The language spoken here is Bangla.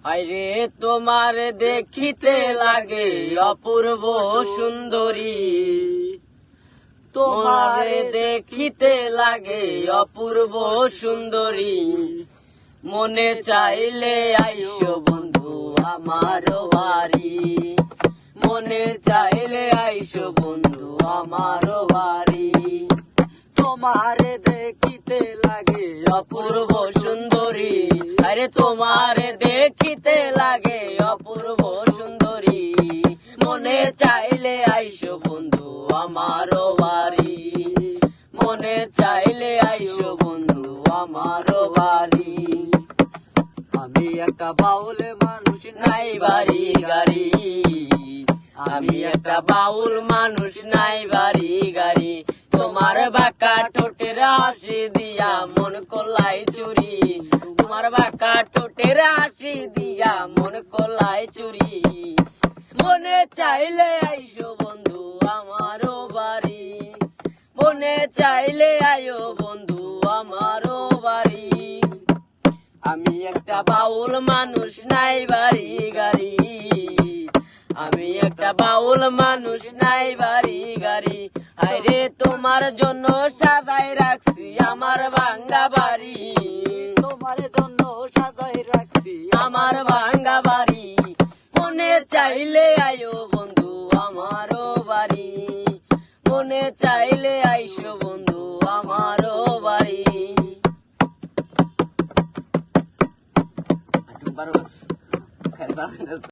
আইরে তোমার দেখিতে লাগে অপূর্ব সুন্দরী, তোমার দেখিতে লাগে অপূর্ব সুন্দরী। মনে চাইলে আইসো বন্ধু আমার বাড়ি, মনে চাইলে আইসো বন্ধু আমার বাড়ি। তোমার দেখিতে লাগে অপূর্ব সুন্দরী, আরে তোমার দেখিতে লাগে অপূর্ব সুন্দরী। মনে চাইলে আইসো বন্ধু আমার বাড়ি, মনে চাইলে আইসো বন্ধু আমার বাড়ি। আমি একটা বাউল মানুষ নাই বাড়ি গাড়ি, আমি একটা বাউল মানুষ নাই বাড়ি গাড়ি। তোমার বাঁকা ঠোঁটের হাসি দিয়া মন কলাই চুরি, তোমার বাঁকা ঠোঁটের হাসি দিয়া মন কলাই চুরি। মনে চাইলে আইসো বন্ধু আমার বাড়ি, মনে চাইলে আইও বন্ধু আমার বাড়ি। আমি একটা বাউল মানুষ নাই বাড়ি গাড়ি, আমি একটা বাউল মানুষ নাই বাড়ি গাড়ি। আরে তোমার জন্য সাজাই রাখছি আমার ভাঙ্গা বাড়ি, তোমার জন্য সাজাই রাখছি আমার ভাঙ্গা বাড়ি। মনে চাইলে আইও বন্ধু আমার বাড়ি, মনে চাইলে আইসো বন্ধু আমার বাড়ি।